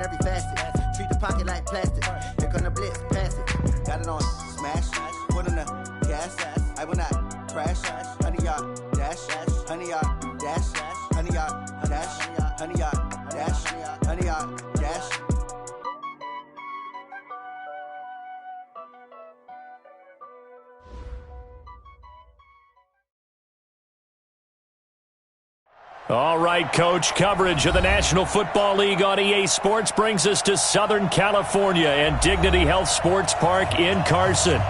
every facet. Treat the pocket like plastic. Here come the blitz, pass it. Got it on smash. Put on the gas. I will not crash. 100-yard dash. 100-yard dash. 100-yard dash. 100-yard dash. 100-yard dash. All right, Coach, coverage of the National Football League on EA Sports brings us to Southern California and Dignity Health Sports Park in Carson.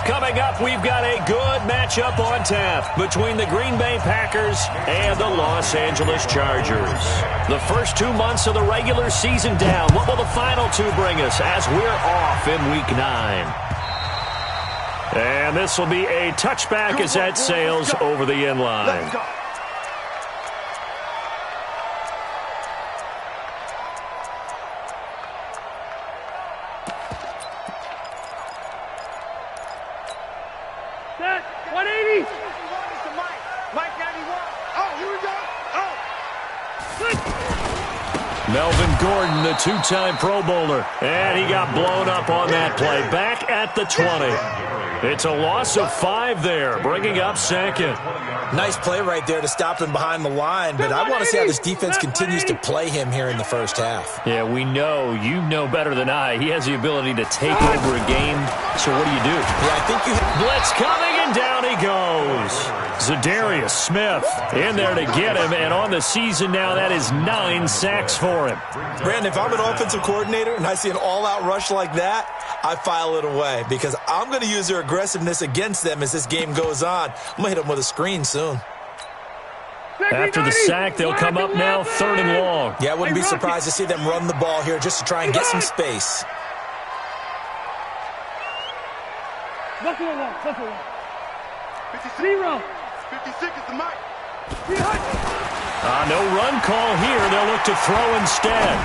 Coming up, we've got a good matchup on tap between the Green Bay Packers and the Los Angeles Chargers. The first 2 months of the regular season down. What will the final two bring us as we're off in Week 9? And this will be a touchback as that sails over the end line. Melvin Gordon, the two-time Pro Bowler, and he got blown up on that play. Back at the 20. It's a loss of 5 there, bringing up second. Nice play right there to stop him behind the line, but I want to see how this defense continues to play him here in the first half. Yeah, we know. You know better than I. He has the ability to take over a game, so what do? Yeah, I think you... Blitz coming, and down he goes. Zadarius Smith in there to get him, and on the season now, that is 9 sacks for him. Brandon, if I'm an offensive coordinator and I see an all-out rush like that, I file it away because I'm going to use their aggressiveness against them as this game goes on. I'm going to hit them with a screen soon. After the sack, they'll come up now 3rd and long. Yeah, I wouldn't be surprised to see them run the ball here just to try and get some space. Zero. 56 is the mic. No run call here. They'll look to throw instead.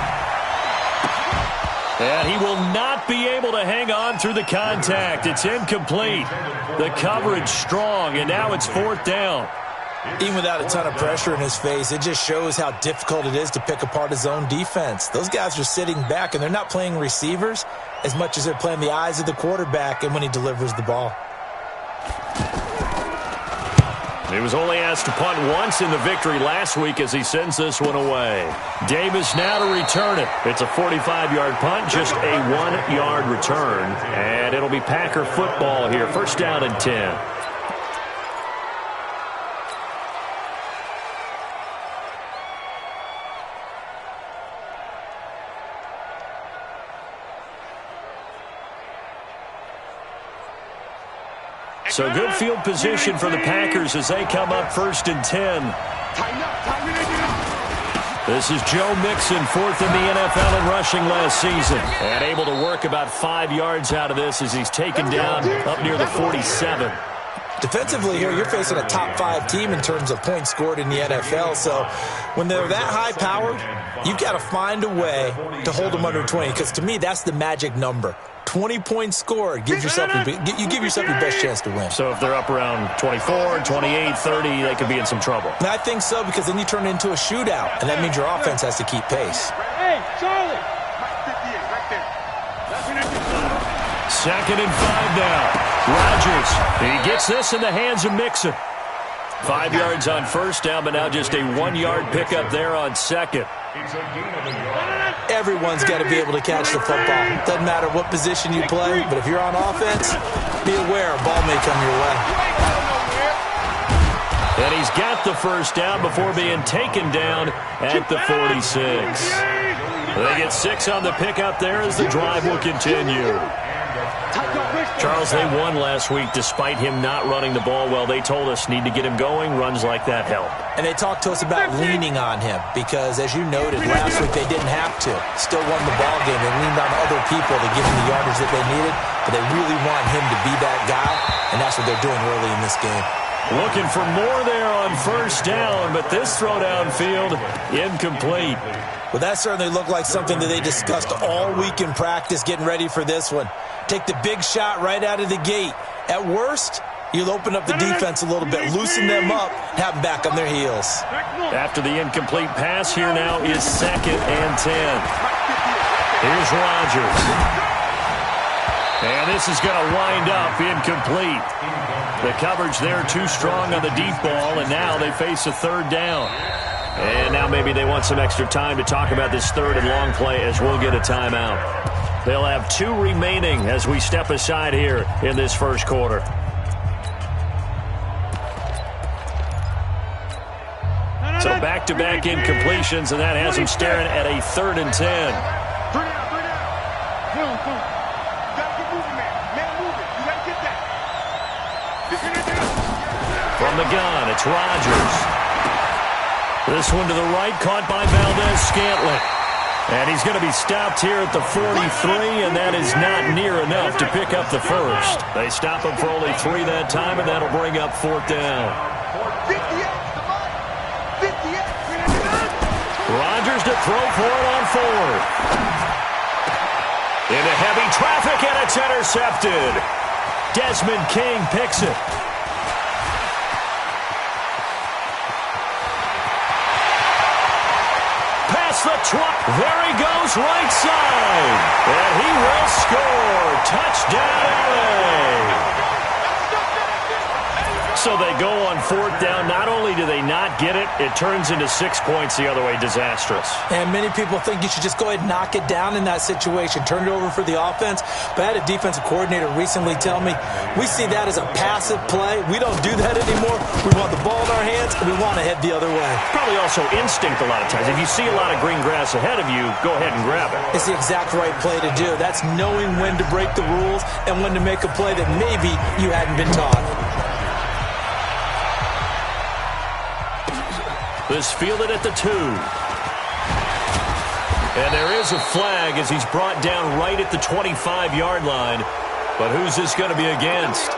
And he will not be able to hang on through the contact. It's incomplete. The coverage strong, and now it's 4th down. Even without a ton of pressure in his face, it just shows how difficult it is to pick apart his own defense. Those guys are sitting back, and they're not playing receivers as much as they're playing the eyes of the quarterback and when he delivers the ball. He was only asked to punt once in the victory last week as he sends this one away. Davis now to return it. It's a 45-yard punt, just a 1-yard return. And it'll be Packer football here. 1st down and 10. So good field position for the Packers as they come up 1st and 10. This is Joe Mixon, 4th in the NFL in rushing last season. And able to work about 5 yards out of this as he's taken down up near the 47. Defensively here, you're facing a top 5 team in terms of points scored in the NFL. So when they're that high-powered, you've got to find a way to hold them under 20. Because to me, that's the magic number. 20 points scored. You give yourself your best chance to win. So if they're up around 24, 28, 30, they could be in some trouble. And I think so, because then you turn it into a shootout, and that means your offense has to keep pace. Hey, Charlie! 2nd and 5 now. Rodgers, he gets this in the hands of Mixon. 5 yards on 1st down, but now just a 1-yard pickup there on 2nd. Everyone's got to be able to catch the football. Doesn't matter what position you play, but if you're on offense, be aware a ball may come your way. And he's got the 1st down before being taken down at the 46. They get 6 on the pickup there as the drive will continue. Charles, they won last week despite him not running the ball well. They told us need to get him going. Runs like that help. And they talked to us about leaning on him because, as you noted, last week they didn't have to. Still won the ball game. They leaned on other people to give him the yardage that they needed, but they really want him to be that guy, and that's what they're doing early in this game. Looking for more there on 1st down, but this throw downfield incomplete. Well, that certainly looked like something that they discussed all week in practice getting ready for this one. Take the big shot right out of the gate. At worst, you'll open up the defense a little bit, loosen them up, have them back on their heels. After the incomplete pass, here now is 2nd and 10. Here's Rodgers. And this is going to wind up incomplete. The coverage there too strong on the deep ball, and now they face a third down. And now maybe they want some extra time to talk about this third and long play as we'll get a timeout. They'll have 2 remaining as we step aside here in this first quarter. So back-to-back incompletions, and that has them staring at a 3rd and 10. From the gun, it's Rodgers. This one to the right, caught by Valdez-Scantling. And he's going to be stopped here at the 43, and that is not near enough to pick up the first. They stop him for only 3 that time, and that'll bring up 4th down. Rodgers to throw for it on 4th. Into heavy traffic, and it's intercepted. Desmond King picks it. There he goes, right side. And he will score. Touchdown, LA. So they go on 4th down. Not only do they not get it, it turns into 6 points the other way. Disastrous. And many people think you should just go ahead and knock it down in that situation. Turn it over for the offense. But I had a defensive coordinator recently tell me, we see that as a passive play. We don't do that anymore. We want the ball in our hands, and we want to head the other way. Probably also instinct a lot of times. If you see a lot of green grass ahead of you, go ahead and grab it. It's the exact right play to do. That's knowing when to break the rules and when to make a play that maybe you hadn't been taught. This fielded at the 2. And there is a flag as he's brought down right at the 25-yard line. But who's this going to be against?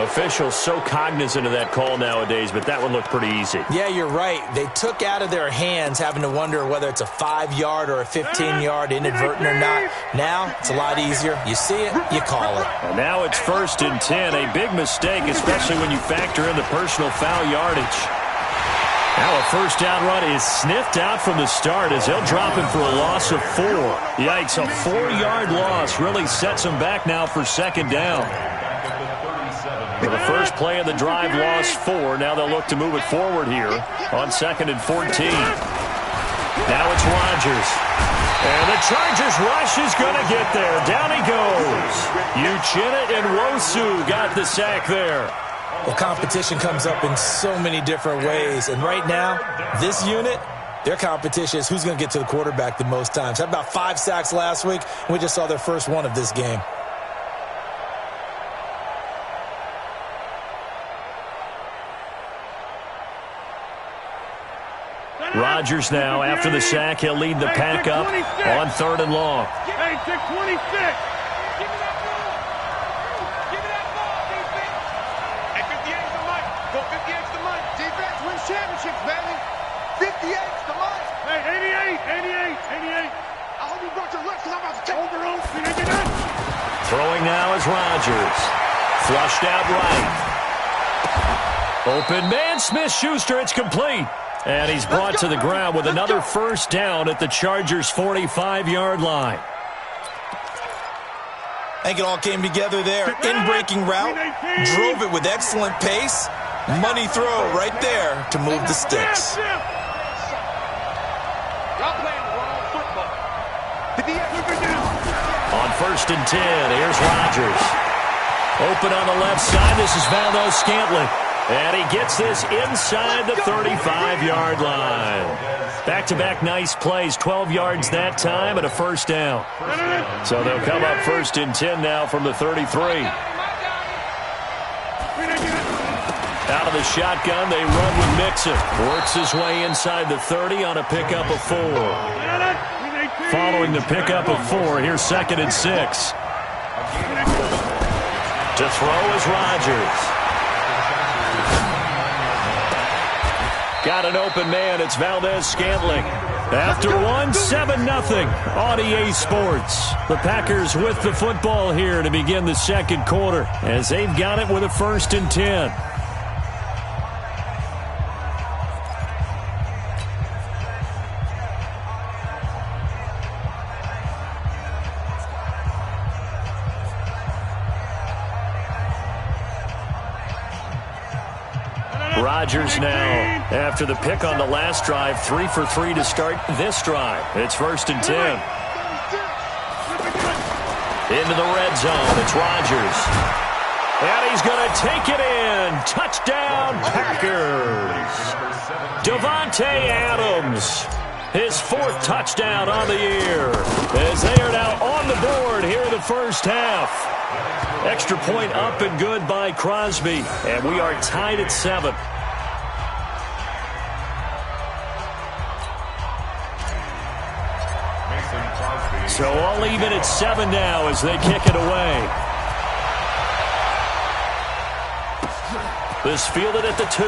Officials so cognizant of that call nowadays, but that one looked pretty easy. Yeah, you're right. They took out of their hands having to wonder whether it's a 5-yard or a 15-yard inadvertent or not. Now, it's a lot easier. You see it, you call it. And now it's 1st and 10. A big mistake, especially when you factor in the personal foul yardage. Now a 1st down run is sniffed out from the start as they'll drop him for a loss of 4. Yikes, a 4-yard loss really sets them back now for 2nd down. For the first play of the drive, lost 4. Now they'll look to move it forward here on 2nd and 14. Now it's Rodgers. And the Chargers rush is going to get there. Down he goes. Uchenna and Wosu got the sack there. Well, competition comes up in so many different ways. And right now, this unit, their competition is who's going to get to the quarterback the most times. Had about 5 sacks last week, and we just saw their first one of this game. Rodgers now, after the sack, he'll lead the pack up on 3rd and long. Hey, 626. Championships, baby. 58's the money. Hey, 88. I hope you brought your left because I'm about to take over. Throwing now is Rodgers. Flushed out right. Open man, Smith-Schuster. It's complete. And he's brought to the ground with another 1st down at the Chargers' 45-yard line. I think it all came together there. In-breaking route. Drove it with excellent pace. Money throw right there to move the sticks. On 1st and 10, here's Rodgers. Open on the left side. This is Valdez-Scantling. And he gets this inside the 35-yard line. Back-to-back nice plays. 12 yards that time and a 1st down. So they'll come up 1st and 10 now from the 33. Out of the shotgun, they run with Mixon. Works his way inside the 30 on a pickup of 4. Following the pickup of 4, here's 2nd and 6. To throw is Rodgers. Got an open man. It's Valdez-Scantling. After 7-0 on EA Sports. The Packers with the football here to begin the 2nd quarter as they've got it with a 1st and 10. Rodgers now, after the pick on the last drive, 3 for 3 to start this drive. It's 1st and 10. Into the red zone. It's Rodgers. And he's going to take it in. Touchdown, Packers. Davante Adams. His 4th touchdown on the year. As they are now on the board here in the first half. Extra point up and good by Crosby. And we are tied at 7. So all even at 7 now as they kick it away. This fielded at the 2.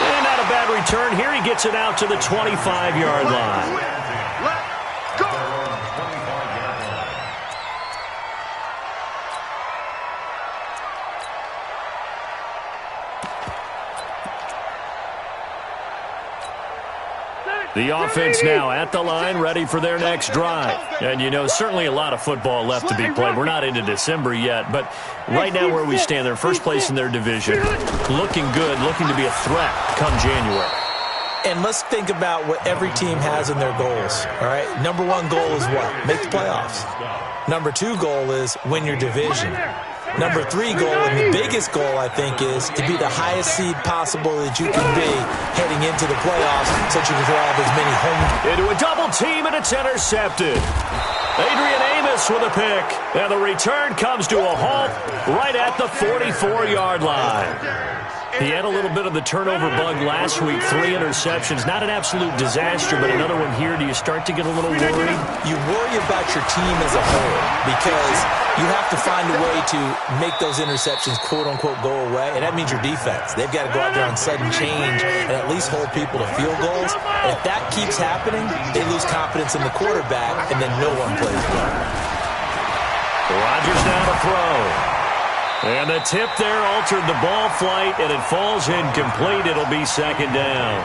And not a bad return. Here he gets it out to the 25-yard line. Let's go. The offense now at the line, ready for their next drive. And, you know, certainly a lot of football left to be played. We're not into December yet, but right now where we stand, they're first place in their division. Looking good, looking to be a threat come January. And let's think about what every team has in their goals, all right? Number 1 goal is what? Make the playoffs. Number 2 goal is win your division. Number 3 goal, and the biggest goal, I think, is to be the highest seed possible that you can be heading into the playoffs so that you can have as many home. Into a double team, and it's intercepted. Adrian Amos with a pick. And the return comes to a halt right at the 44-yard line. He had a little bit of the turnover bug last week, 3 interceptions. Not an absolute disaster, but another one here. Do you start to get a little worried? You worry about your team as a whole because you have to find a way to make those interceptions, quote-unquote, go away, and that means your defense. They've got to go out there on sudden change and at least hold people to field goals. And if that keeps happening, they lose confidence in the quarterback, and then no one plays well. Rodgers now to throw. And the tip there altered the ball flight, and it falls incomplete. It'll be 2nd down.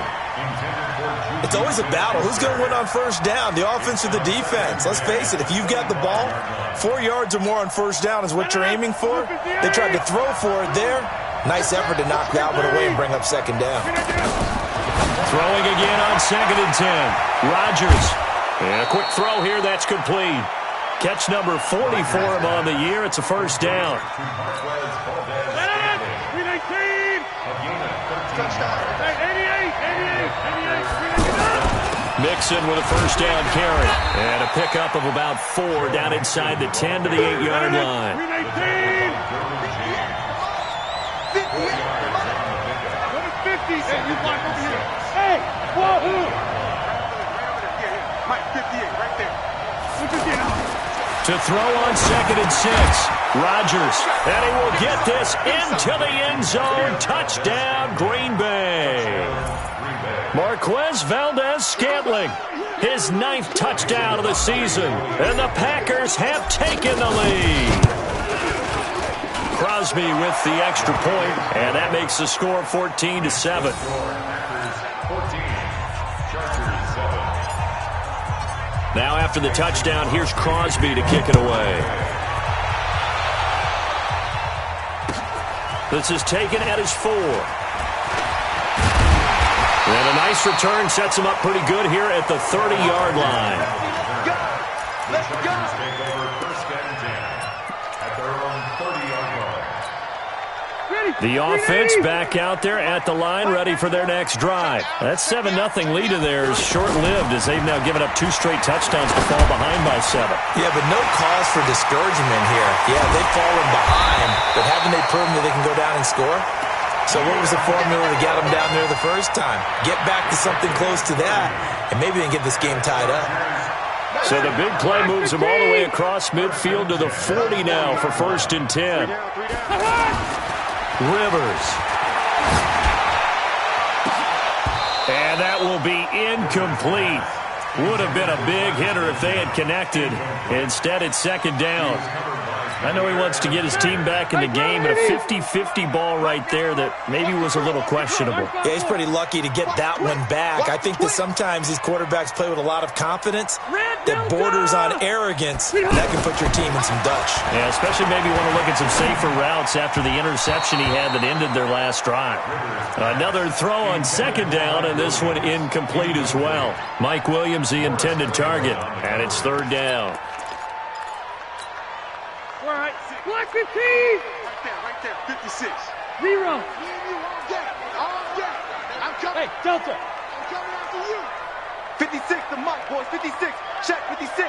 It's always a battle. Who's going to win on first down, the offense or the defense? Let's face it, if you've got the ball, 4 yards or more on first down is what you're aiming for. They tried to throw for it there. Nice effort to knock that one away and bring up 2nd down. Throwing again on 2nd and 10. Rodgers. And a quick throw here. That's complete. Catch number 40 for him on the year. It's a first down. Mixon with a first down carry. And a pickup of about 4 down inside the 10 to the 8-yard line. 50. Hey, whoa. Mike, 58, right there. To throw on 2nd and 6. Rodgers. And he will get this into the end zone. Touchdown, Green Bay. Marquez Valdez-Scantling. His 9th touchdown of the season. And the Packers have taken the lead. Crosby with the extra point, and that makes the score 14-7. Now after the touchdown, here's Crosby to kick it away. This is taken at his 4. And a nice return sets him up pretty good here at the 30-yard line. Let's go. The offense back out there at the line, ready for their next drive. That 7-0 lead of theirs short-lived as they've now given up 2 straight touchdowns to fall behind by 7. Yeah, but no cause for discouragement here. Yeah, they've fallen behind, but haven't they proven that they can go down and score? So what was the formula to get them down there the first time? Get back to something close to that, and maybe they can get this game tied up. So the big play moves them all the way across midfield to the 40 now for 1st and 10. Rivers. And that will be incomplete. Would have been a big hitter if they had connected. Instead, it's 2nd down. I know he wants to get his team back in the game, but a 50-50 ball right there that maybe was a little questionable. Yeah, he's pretty lucky to get that one back. I think that sometimes these quarterbacks play with a lot of confidence that borders on arrogance. That can put your team in some Dutch. Yeah, especially maybe want to look at some safer routes after the interception he had that ended their last drive. Another throw on second down, and this one incomplete as well. Mike Williams, the intended target, and it's third down. Black 15! Right there, 56. 0. All day. I'm coming. Hey, Delta. I'm coming after you. 56, the mic, boys. 56. Check, 56.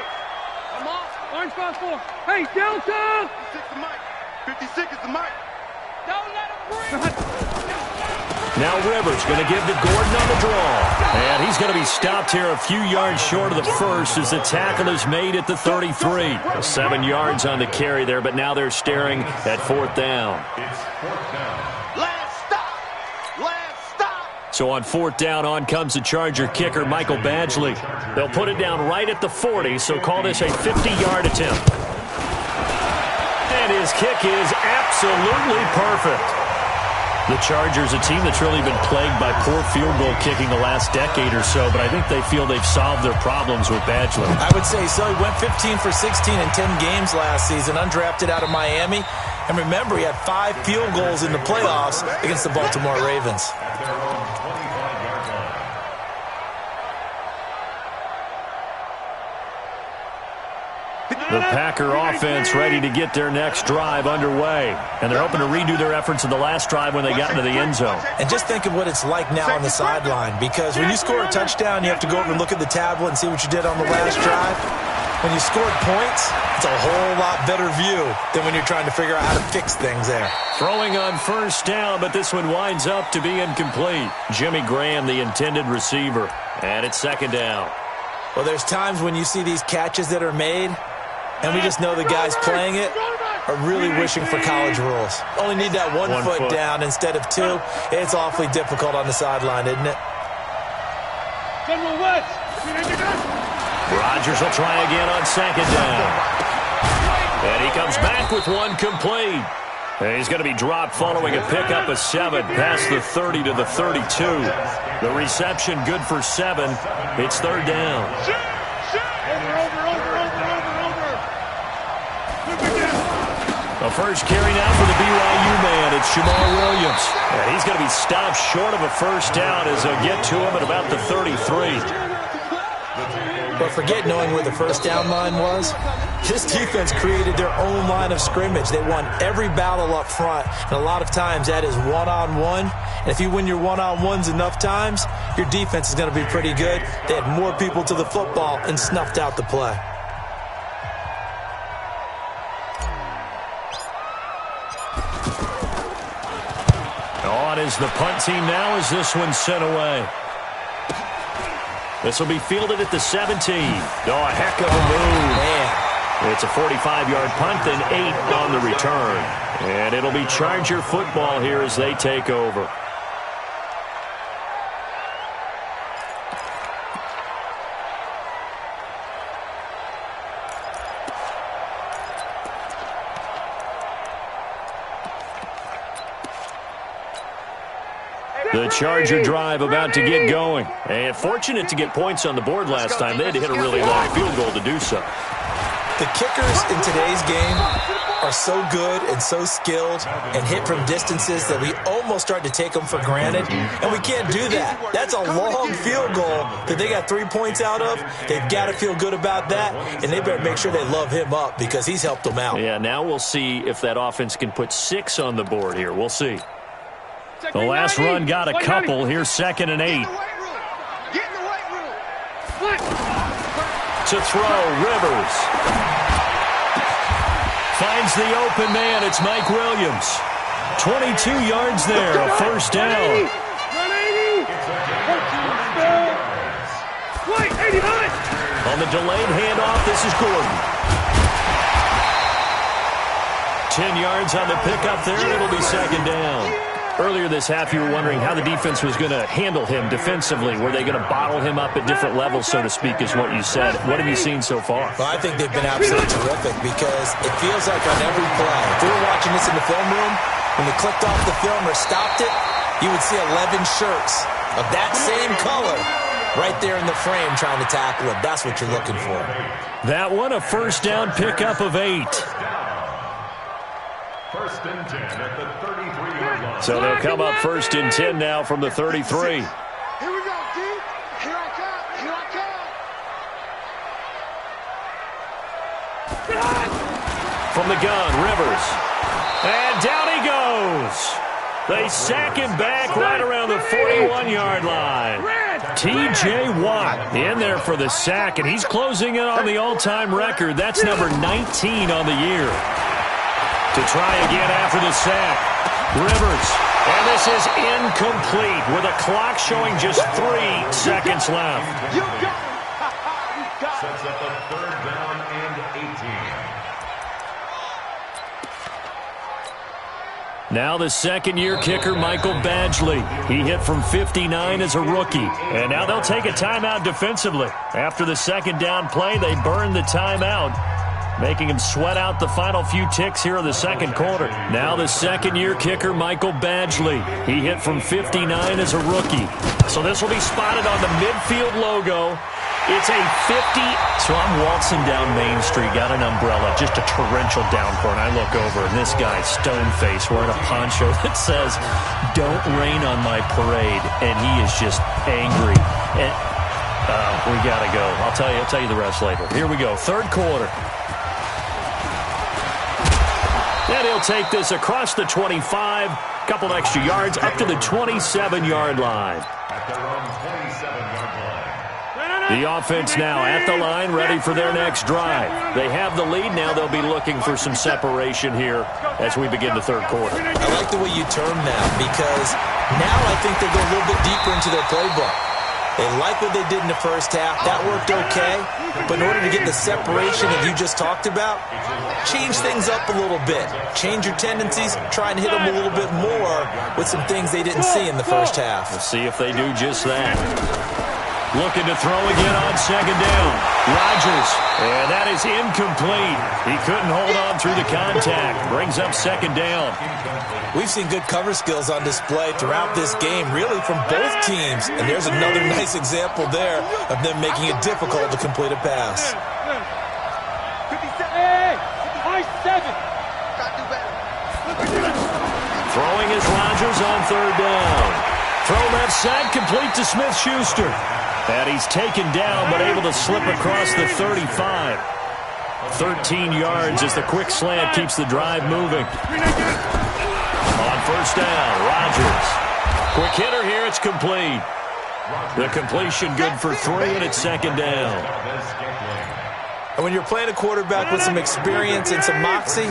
I'm off. Orange 5-4. Hey, Delta! 56 the mic. 56 is the mic. Don't let him breathe. Now Rivers going to give to Gordon on the draw. And he's going to be stopped here a few yards short of the first as the tackle is made at the 33. 7 yards on the carry there, but now they're staring at fourth down. Last stop. So on fourth down, on comes the Charger kicker, Michael Badgley. They'll put it down right at the 40, so call this a 50-yard attempt. And his kick is absolutely perfect. The Chargers, a team that's really been plagued by poor field goal kicking the last decade or so, but I think they feel they've solved their problems with Badgley. I would say so. He went 15 for 16 in 10 games last season, undrafted out of Miami. And remember, he had 5 field goals in the playoffs against the Baltimore Ravens. The Packer offense ready to get their next drive underway. And they're hoping to redo their efforts in the last drive when they got into the end zone. And just think of what it's like now on the sideline, because when you score a touchdown, you have to go over and look at the tablet and see what you did on the last drive. When you scored points, it's a whole lot better view than when you're trying to figure out how to fix things there. Throwing on first down, but this one winds up to be incomplete. Jimmy Graham, the intended receiver. And it's second down. Well, there's times when you see these catches that are made, and we just know the guys playing it are really wishing for college rules. Only need that one foot down instead of 2. It's awfully difficult on the sideline, isn't it? Rodgers will try again on second down. And he comes back with one complete. And he's going to be dropped following a pickup of 7 past the 30 to the 32. The reception good for 7. It's third down. The first carry now for the BYU man. It's Jamal Williams. And he's going to be stopped short of a first down as they'll get to him at about the 33. But forget knowing where the first down line was. This defense created their own line of scrimmage. They won every battle up front. And a lot of times that is one-on-one. And if you win your one-on-ones enough times, your defense is going to be pretty good. They had more people to the football and snuffed out the play. On is the punt team now as this one's sent away. This will be fielded at the 17. Oh, a heck of a move. Man. It's a 45-yard punt, then 8 on the return. And it'll be Charger football here as they take over. The Charger drive about to get going. And fortunate to get points on the board last time. They had to hit a really long field goal to do so. The kickers in today's game are so good and so skilled and hit from distances that we almost start to take them for granted. And we can't do that. That's a long field goal that they got 3 points out of. They've got to feel good about that. And they better make sure they love him up because he's helped them out. Yeah, now we'll see if that offense can put 6 on the board here. We'll see. The last run got a couple. Here's 2nd and 8. Get in the weight room. To throw, Rivers. Finds the open man. It's Mike Williams. 22 yards there. A first down. 180. Wait, 89. On the delayed handoff, this is Gordon. 10 yards on the pickup there, and it'll be second down. Earlier this half, you were wondering how the defense was going to handle him defensively. Were they going to bottle him up at different levels, so to speak, is what you said. What have you seen so far? Well, I think they've been absolutely terrific because it feels like on every play, if we were watching this in the film room, when they clicked off the film or stopped it, you would see 11 shirts of that same color right there in the frame trying to tackle him. That's what you're looking for. That one, a first down pickup of 8. First and 10 at the 33-yard line. So they'll come up first and 10 now from the 33. Here we go, D. Here I come. Here I come. From the gun, Rivers. And down he goes. They sack him back right around the 41-yard line. T.J. Watt in there for the sack, and he's closing in on the all-time record. That's number 19 on the year. To try again after the sack. Rivers. And this is incomplete with a clock showing just 3 seconds left. You got it. Sets up a third down and 18. Now the second-year kicker, Michael Badgley. He hit from 59 as a rookie. And now they'll take a timeout defensively. After the second down play, they burn the timeout, making him sweat out the final few ticks here in the second quarter. Now the second-year kicker, Michael Badgley. He hit from 59 as a rookie. So this will be spotted on the midfield logo. It's a 50. So I'm waltzing down Main Street, got an umbrella, just a torrential downpour, and I look over, and this guy, stone-faced, wearing a poncho that says, "Don't rain on my parade," and he is just angry. And we got to go. I'll tell you the rest later. Here we go, third quarter. And he'll take this across the 25, couple extra yards, up to the 27-yard line. At their own 27-yard line. The offense now at the line, ready for their next drive. They have the lead. Now they'll be looking for some separation here as we begin the third quarter. I like the way you term that because now I think they go a little bit deeper into their playbook. They like what they did in the first half. That worked okay. But in order to get the separation that you just talked about, change things up a little bit. Change your tendencies. Try and hit them a little bit more with some things they didn't see in the first half. We'll see if they do just that. Looking to throw again on second down. Rodgers, and that is incomplete. He couldn't hold on through the contact. Brings up second down. We've seen good cover skills on display throughout this game, really from both teams. And there's another nice example there of them making it difficult to complete a pass. Throwing is Rodgers on third down. Throw left side, complete to Smith-Schuster. And he's taken down, but able to slip across the 35. 13 yards as the quick slant keeps the drive moving. On first down, Rodgers. Quick hitter here, it's complete. The completion good for 3, and it's second down. And when you're playing a quarterback with some experience and some moxie,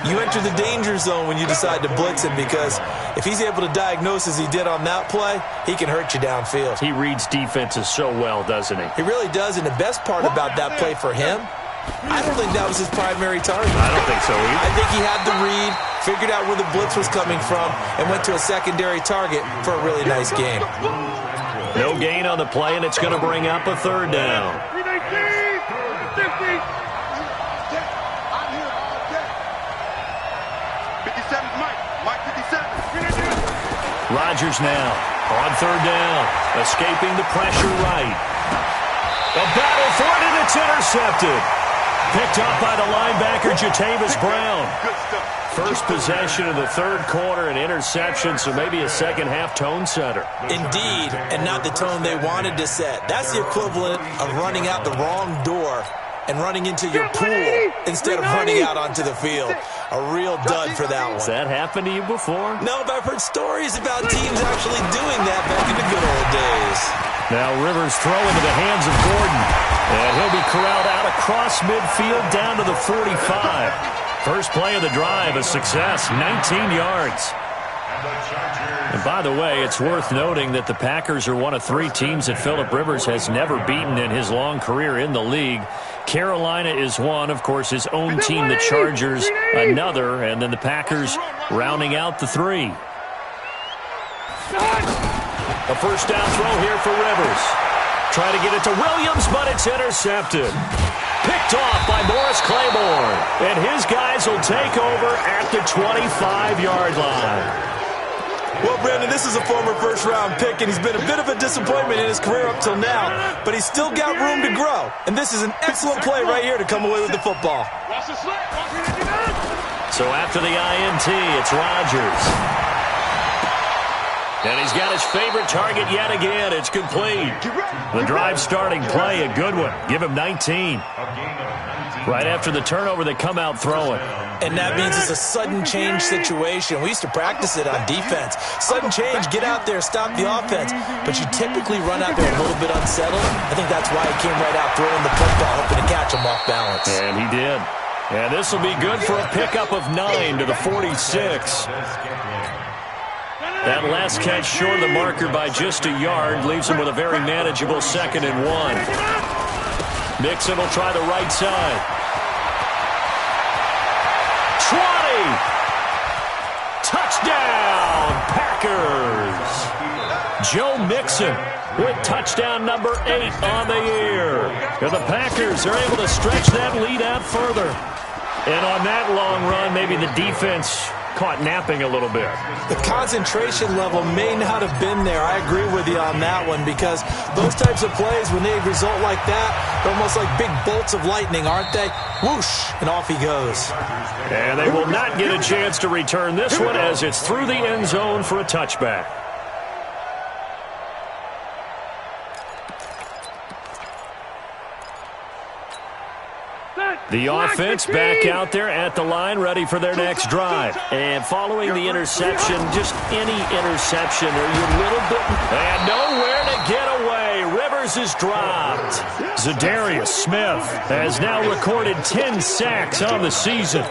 you enter the danger zone when you decide to blitz him because if he's able to diagnose as he did on that play, he can hurt you downfield. He reads defenses so well, doesn't he? He really does, and the best part about that play for him, I don't think that was his primary target. I don't think so either. I think he had the read, figured out where the blitz was coming from, and went to a secondary target for a really nice game. No gain on the play, and it's going to bring up a third down. Rodgers now on third down, escaping the pressure right. A battle for it, and it's intercepted. Picked up by the linebacker, Jatavis Brown. First possession of the third quarter, an interception, so maybe a second-half tone setter. Indeed, and not the tone they wanted to set. That's the equivalent of running out the wrong door and running into your pool instead of running out onto the field. A real dud for that one. Has that happened to you before? No, but I've heard stories about teams actually doing that back in the good old days. Now Rivers throw into the hands of Gordon. And he'll be corralled out across midfield down to the 45. First play of the drive, a success, 19 yards. And by the way, it's worth noting that the Packers are one of 3 teams that Phillip Rivers has never beaten in his long career in the league. Carolina is one, of course, his own team, the Chargers, another, and then the Packers rounding out the 3. A first down throw here for Rivers. Try to get it to Williams, but it's intercepted. Picked off by Morris Claiborne. And his guys will take over at the 25-yard line. Well, Brandon, this is a former first-round pick, and he's been a bit of a disappointment in his career up till now, but he's still got room to grow. And this is an excellent play right here to come away with the football. So after the INT, it's Rodgers. And he's got his favorite target yet again. It's complete. The drive starting play, a good one. Give him 19. Right after the turnover, they come out throwing. And that means it's a sudden change situation. We used to practice it on defense. Sudden change, get out there, stop the offense. But you typically run out there a little bit unsettled. I think that's why he came right out throwing the football, hoping to catch him off balance. And he did. And this will be good for a pickup of 9 to the 46. That last catch short of the marker by just a yard leaves him with a very manageable 2nd and 1. Mixon will try the right side. 20! Touchdown, Packers! Joe Mixon with touchdown number 8 on the year. And the Packers are able to stretch that lead out further. And on that long run, maybe the defense caught napping a little bit. The concentration level may not have been there. I agree with you on that one, because those types of plays, when they result like that, they're almost like big bolts of lightning, aren't they? Whoosh, and off he goes. And they will not get a chance to return this one as it's through the end zone for a touchback. The offense back out there at the line, ready for their next drive. And following the interception, just any interception, are you a little bit... And nowhere to get away. Rivers is dropped. Zadarius Smith has now recorded 10 sacks on the season.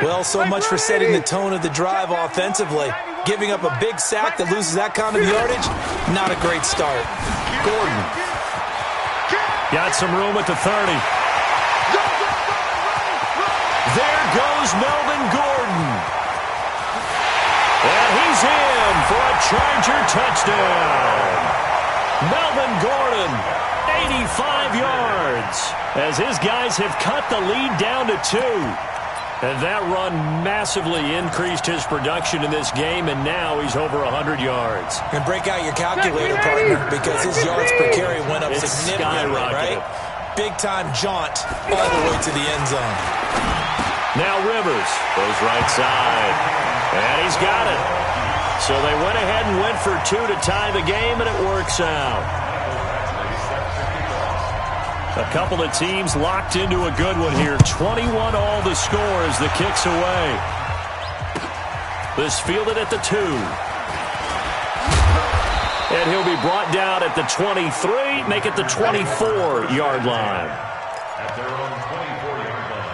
Well, so much for setting the tone of the drive offensively. Giving up a big sack that loses that kind of yardage, not a great start. Gordon got some room at the 30. There goes Melvin Gordon. And he's in for a Charger touchdown. Melvin Gordon, 85 yards, as his guys have cut the lead down to 2. And that run massively increased his production in this game, and now he's over 100 yards. And break out your calculator, partner, because his yards per carry went up significantly, right? Big-time jaunt all the way to the end zone. Now Rivers goes right side, and he's got it. So they went ahead and went for 2 to tie the game, and it works out. A couple of teams locked into a good one here. 21 all the score as the kick's away. This fielded at the 2. And he'll be brought down at the 23, make it the 24-yard line. At their own 24-yard line.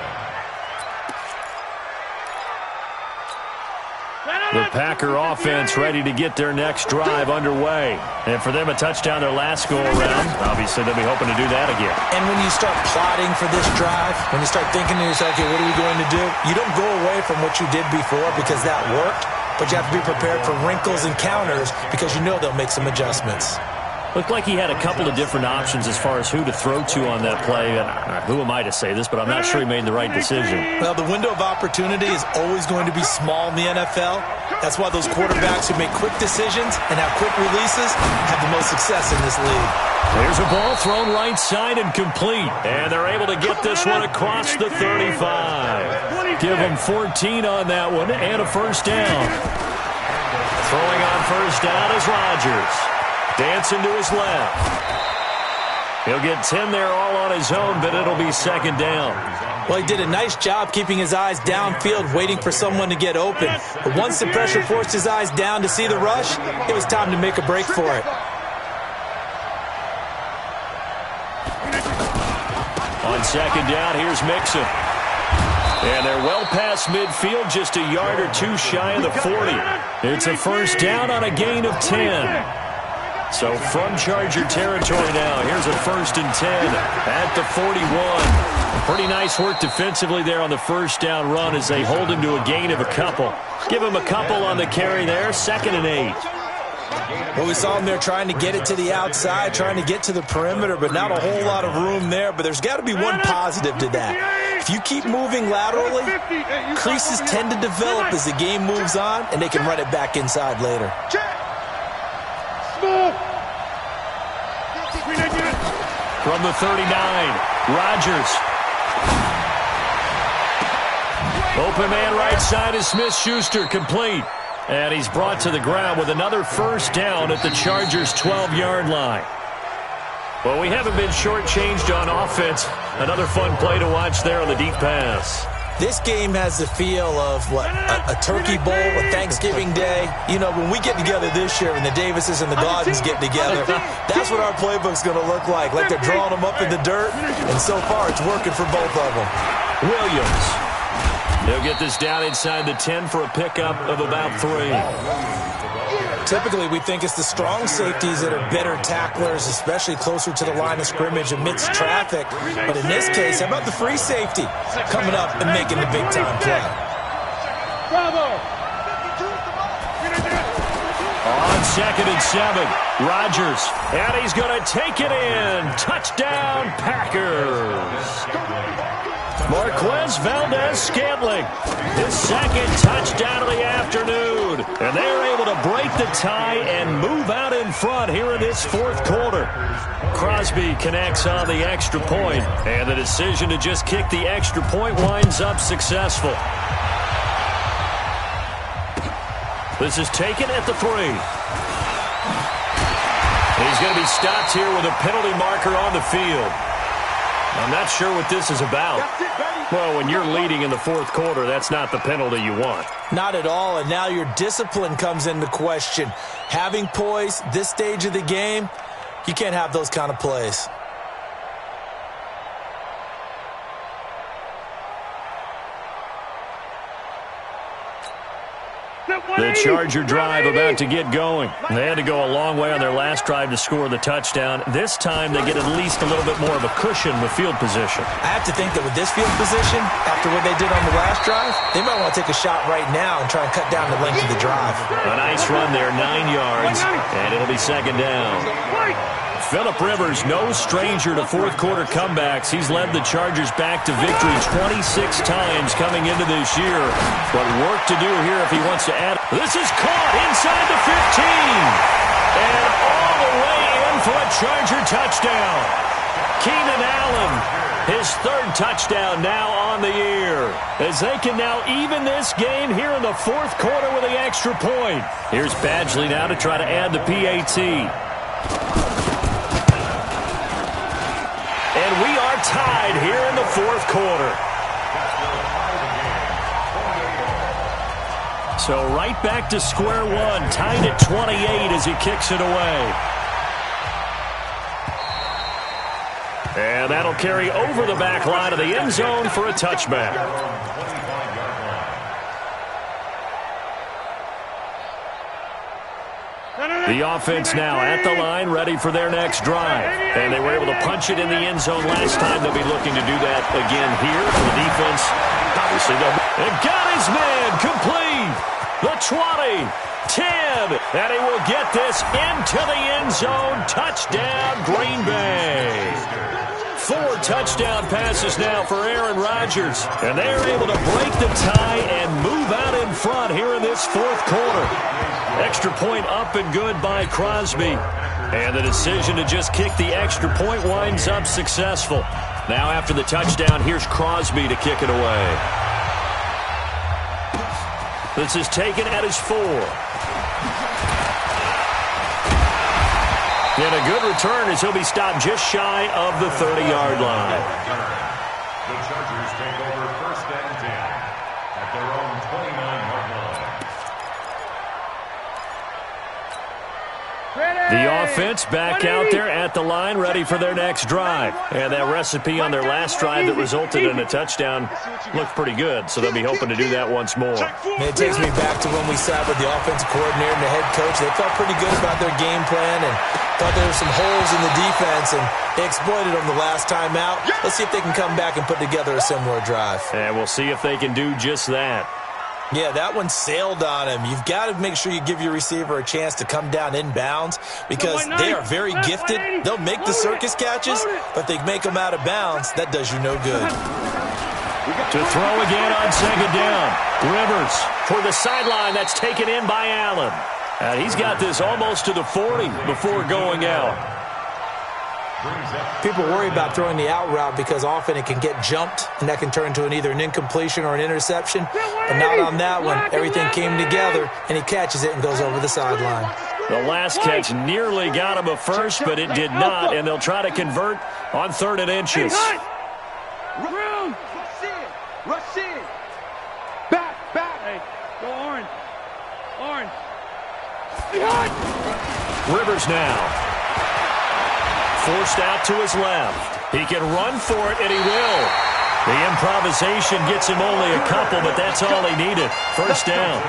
The Packer offense ready to get their next drive underway. And for them, a touchdown their last go-around. Obviously, they'll be hoping to do that again. And when you start plotting for this drive, when you start thinking to yourself, okay, what are we going to do? You don't go away from what you did before because that worked, but you have to be prepared for wrinkles and counters because you know they'll make some adjustments. Looked like he had a couple of different options as far as who to throw to on that play. And who am I to say this, but I'm not sure he made the right decision. Well, the window of opportunity is always going to be small in the NFL. That's why those quarterbacks who make quick decisions and have quick releases have the most success in this league. There's a ball thrown right side and complete. And they're able to get this one across the 35. Give them 14 on that one and a first down. Throwing on first down is Rodgers. Dancing to his left. He'll get 10 there all on his own, but it'll be second down. Well, he did a nice job keeping his eyes downfield, waiting for someone to get open. But once the pressure forced his eyes down to see the rush, it was time to make a break for it. On second down, here's Mixon. And they're well past midfield, just a yard or two shy of the 40. It's a first down on a gain of 10. So from Charger territory now, here's a 1st and 10 at the 41. Pretty nice work defensively there on the first down run as they hold him to a gain of a couple. Give him a couple on the carry there, 2nd and 8. Well, we saw him there trying to get it to the outside, trying to get to the perimeter, but not a whole lot of room there. But there's got to be one positive to that. If you keep moving laterally, creases tend to develop as the game moves on, and they can run it back inside later. From the 39, Rodgers. Open man right side is Smith-Schuster, complete. And he's brought to the ground with another first down at the Chargers' 12-yard line. Well, we haven't been shortchanged on offense. Another fun play to watch there on the deep pass. This game has the feel of, what, a turkey bowl, a Thanksgiving day. You know, when we get together this year and the Davises and the Gaudens get together, that's what our playbook's going to look like they're drawing them up in the dirt, and so far it's working for both of them. Williams. They'll get this down inside the 10 for a pickup of about 3. Typically, we think it's the strong safeties that are better tacklers, especially closer to the line of scrimmage amidst traffic. But in this case, how about the free safety coming up and making the big-time play? On 2nd and 7, Rodgers. And he's going to take it in. Touchdown, Packers. Marquez Valdez-Scantling, his second touchdown of the afternoon. And they're able to break the tie and move out in front here in this fourth quarter. Crosby connects on the extra point, and the decision to just kick the extra point winds up successful. This is taken at the 3. He's going to be stopped here with a penalty marker on the field. I'm not sure what this is about. Well, when you're leading in the fourth quarter, that's not the penalty you want. Not at all, and now your discipline comes into question. Having poise this stage of the game, you can't have those kind of plays. The Charger drive about to get going. They had to go a long way on their last drive to score the touchdown. This time they get at least a little bit more of a cushion with field position. I have to think that with this field position, after what they did on the last drive, they might want to take a shot right now and try and cut down the length of the drive. A nice run there, 9 yards, and it'll be second down. Phillip Rivers, no stranger to fourth quarter comebacks. He's led the Chargers back to victory 26 times coming into this year. But work to do here if he wants to add. This is caught inside the 15. And all the way in for a Charger touchdown. Keenan Allen, his third touchdown now on the year. As they can now even this game here in the fourth quarter with the extra point. Here's Badgley now to try to add the PAT. And we are tied here in the fourth quarter. So right back to square one, tied at 28 as he kicks it away. And that'll carry over the back line of the end zone for a touchback. The offense now at the line, ready for their next drive. And they were able to punch it in the end zone last time. They'll be looking to do that again here for the defense. Obviously, and got his man complete. The 20, 10, and he will get this into the end zone. Touchdown, Green Bay. 4 touchdown passes now for Aaron Rodgers. And they're able to break the tie and move out in front here in this fourth quarter. Extra point up and good by Crosby. And the decision to just kick the extra point winds up successful. Now after the touchdown, here's Crosby to kick it away. This is taken at his 4. And a good return as he'll be stopped just shy of the 30-yard line. The Chargers take over first and 10 at their own 29-yard line. The offense back out there at the line, ready for their next drive. And that recipe on their last drive that resulted in a touchdown looked pretty good, so they'll be hoping to do that once more. It takes me back to when we sat with the offensive coordinator and the head coach. They felt pretty good about their game plan and thought there were some holes in the defense, and they exploited them the last time out. Let's see if they can come back and put together a similar drive. And we'll see if they can do just that. Yeah, that one sailed on him. You've got to make sure you give your receiver a chance to come down inbounds because they are very gifted. They'll make the circus catches, but they make them out of bounds. That does you no good. To throw again on second down. Rivers for the sideline. That's taken in by Allen. And he's got this almost to the 40 before going out. People worry about throwing the out route because often it can get jumped, and that can turn into either an incompletion or an interception. But not on that one. Everything came together, and he catches it and goes over the sideline. The last catch nearly got him a first, but it did not, and they'll try to convert on 3rd and inches. Room! Rush in! Back! Hey, go orange! Orange! Rivers now. Forced out to his left. He can run for it, and he will. The improvisation gets him only a couple, but that's all he needed. First down.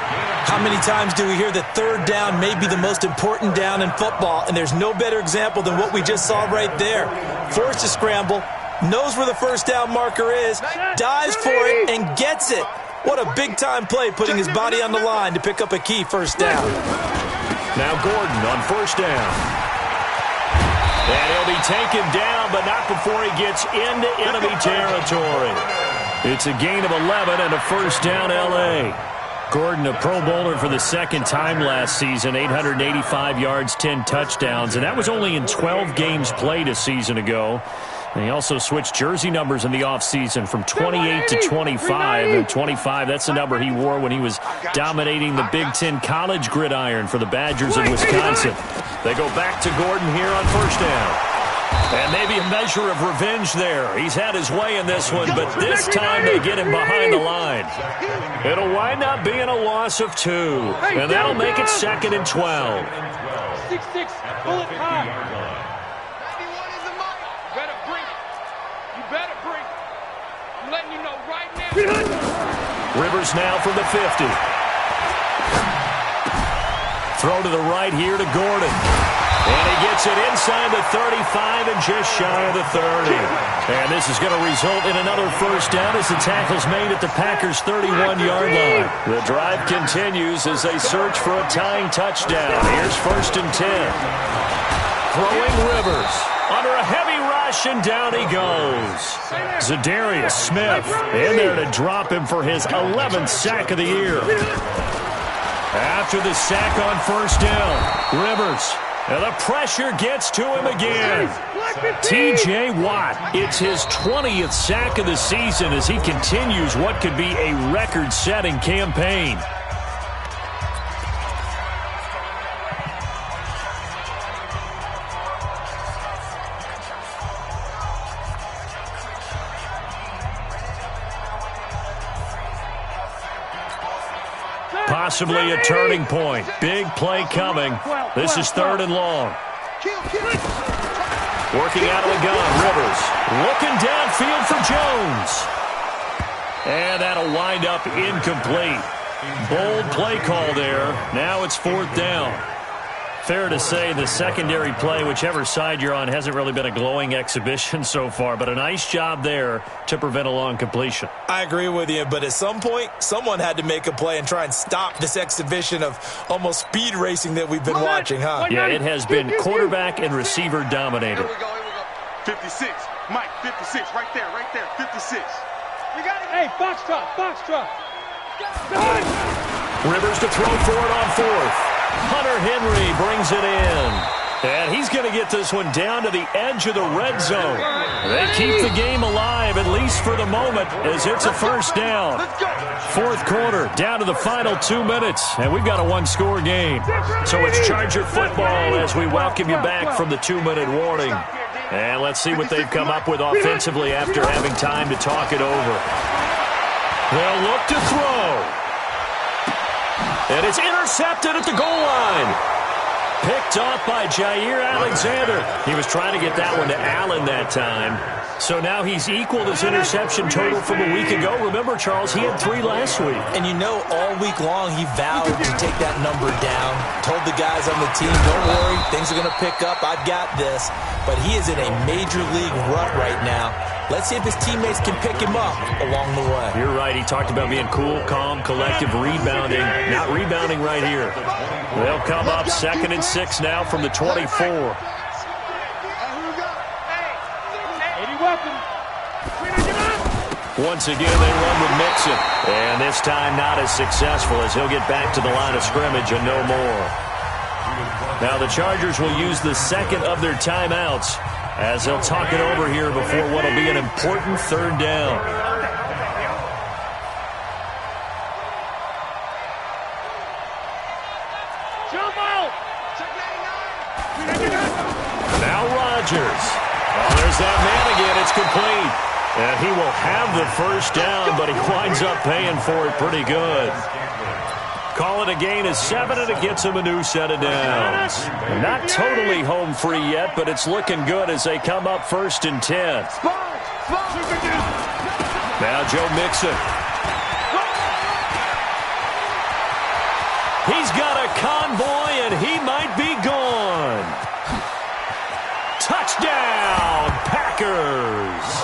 How many times do we hear that third down may be the most important down in football, and there's no better example than what we just saw right there. Forced to scramble, knows where the first down marker is, dives for it, and gets it. What a big-time play, putting his body on the line to pick up a key first down. Now Gordon on first down. And he'll be taken down, but not before he gets into enemy territory. It's a gain of 11 and a first down, L.A. Gordon, a Pro Bowler for the second time last season, 885 yards, 10 touchdowns, and that was only in 12 games played a season ago. And he also switched jersey numbers in the offseason from 28 to 25. And 25, that's the number he wore when he was dominating the Big Ten college gridiron for the Badgers of Wisconsin. They go back to Gordon here on first down. And maybe a measure of revenge there. He's had his way in this one, but this time they get him behind the line. It'll wind up being a loss of 2. And that'll make it 2nd and 12. 6-6, bullet high. I'm letting you know right now. Rivers now from the 50. Throw to the right here to Gordon. And he gets it inside the 35 and just shy of the 30. And this is going to result in another first down as the tackle's made at the Packers' 31-yard line. The drive continues as they search for a tying touchdown. Here's 1st and 10. Throwing Rivers. Under a heavy rush, and down he goes. Zadarius Smith in there to drop him for his 11th sack of the year. After the sack on first down, Rivers, and the pressure gets to him again. T.J. Watt, it's his 20th sack of the season as he continues what could be a record-setting campaign. Possibly a turning point. Big play coming. This is 3rd and long. Working out of the gun, Rivers. Looking downfield for Jones. And that'll wind up incomplete. Bold play call there. Now it's 4th down. Fair to say the secondary play, whichever side you're on, hasn't really been a glowing exhibition so far, but a nice job there to prevent a long completion. I agree with you, but at some point, someone had to make a play and try and stop this exhibition of almost speed racing that we've been watching, huh? Yeah, it has been quarterback and receiver dominated. Here we go. 56. Mike, 56. Right there. 56. We got it. Hey, box drop. Rivers to throw for it on 4th. Hunter Henry brings it in. And he's going to get this one down to the edge of the red zone. They keep the game alive, at least for the moment, as it's a first down. 4th quarter, down to the final 2 minutes, and we've got a one-score game. So it's Charger football as we welcome you back from the 2-minute warning. And let's see what they've come up with offensively after having time to talk it over. They'll look to throw. And it's intercepted at the goal line. Picked off by Jair Alexander. He was trying to get that one to Allen that time. So now he's equaled his interception total from a week ago. Remember, Charles, he had 3 last week. And you know, all week long he vowed to take that number down. Told the guys on the team, don't worry, things are going to pick up. I've got this. But he is in a major league rut right now. Let's see if his teammates can pick him up along the way. You're right. He talked about being cool, calm, collective, rebounding. Not rebounding right here. They'll come up 2nd and 6 now from the 24. Once again, they run with Mixon. And this time not as successful as he'll get back to the line of scrimmage and no more. Now the Chargers will use the second of their timeouts as they'll talk it over here before what will be an important 3rd down. Now Rodgers. Oh, there's that man again. It's complete. And he will have the 1st down, but he winds up paying for it pretty good. Call it a gain of 7, and it gets him a new set of downs. Not totally home free yet, but it's looking good as they come up 1st and 10. Now Joe Mixon. He's got a convoy, and he might be gone. Touchdown, Packers.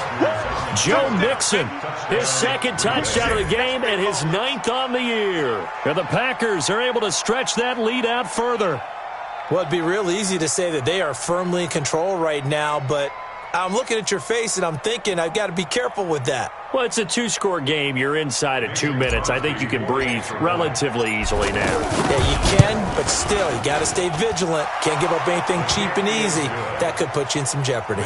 Joe Mixon, his 2nd touchdown of the game and his 9th on the year. And the Packers are able to stretch that lead out further. Well, it'd be real easy to say that they are firmly in control right now, but I'm looking at your face and I'm thinking I've got to be careful with that. Well, it's a 2-score game. You're inside at 2 minutes. I think you can breathe relatively easily now. Yeah, you can, but still, you got to stay vigilant. Can't give up anything cheap and easy. That could put you in some jeopardy.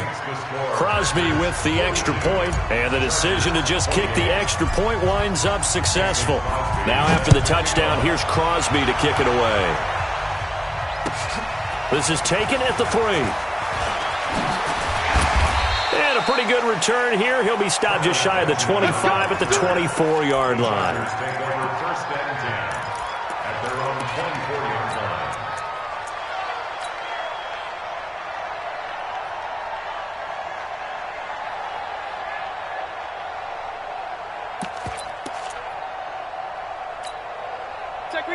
Crosby with the extra point, and the decision to just kick the extra point winds up successful. Now after the touchdown, here's Crosby to kick it away. This is taken at the 3. And a pretty good return here. He'll be stopped just shy of the 25 at the 24-yard line.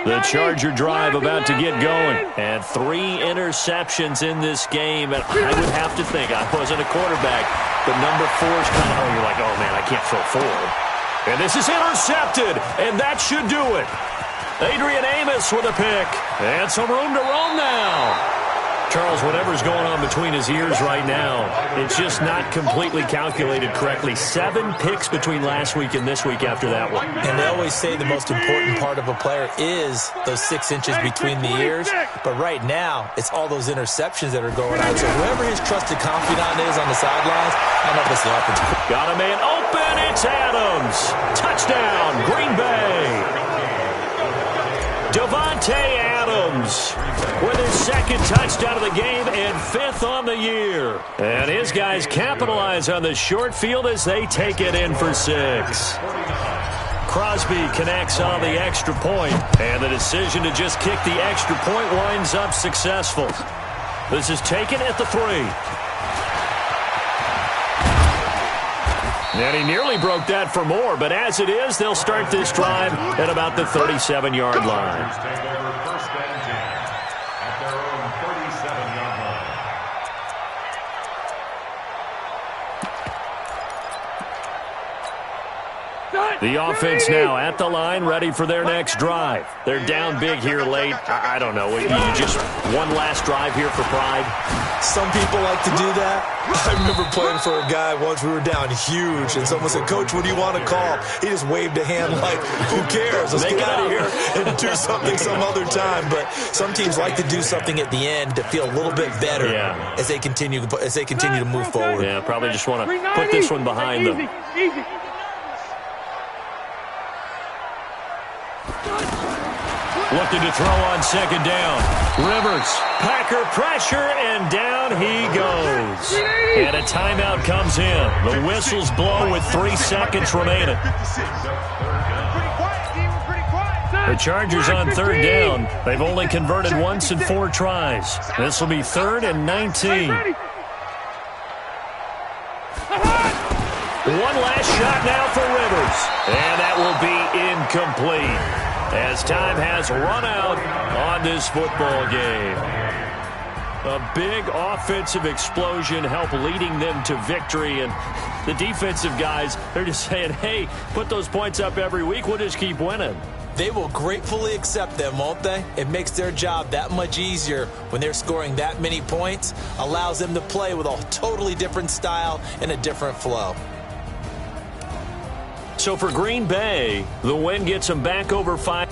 The Charger drive about to get going. And 3 interceptions in this game. And I would have to think, I wasn't a quarterback, but number 4 is kind of, you're like, oh, man, I can't throw 4. And this is intercepted, and that should do it. Adrian Amos with a pick. And some room to roam now. Charles, whatever's going on between his ears right now, it's just not completely calculated correctly. 7 picks between last week and this week after that one. And they always say the most important part of a player is those 6 inches between the ears. But right now, it's all those interceptions that are going on. So whoever his trusted confidant is on the sidelines, I don't know if it's the offense. Got a man open. It's Adams. Touchdown, Green Bay. Devontae Adams with his 2nd touchdown of the game and 5th on the year. And his guys capitalize on the short field as they take it in for 6. Crosby connects on the extra point, and the decision to just kick the extra point winds up successful. This is taken at the 3. And he nearly broke that for more, but as it is, they'll start this drive at about the 37-yard line. The offense now at the line, ready for their next drive. They're down big here late. I don't know. You just one last drive here for pride? Some people like to do that. I remember playing for a guy once. We were down huge, and someone said, "Coach, what do you want to call?" He just waved a hand like, "Who cares? Let's get out of here and do something some other time." But some teams like to do something at the end to feel a little bit better as they continue to move forward. Yeah, probably just want to put this one behind them. Easy. Looking to throw on 2nd down. Rivers, Packer pressure, and down he goes. And a timeout comes in. The whistles blow with 3 seconds remaining. The Chargers on 3rd down. They've only converted once in 4 tries. This will be 3rd and 19. One last shot now for Rivers. And that will be incomplete, as time has run out on this football game. A big offensive explosion helped leading them to victory. And the defensive guys, they're just saying, hey, put those points up every week. We'll just keep winning. They will gratefully accept them, won't they? It makes their job that much easier when they're scoring that many points. Allows them to play with a totally different style and a different flow. So for Green Bay, the win gets them back over 500.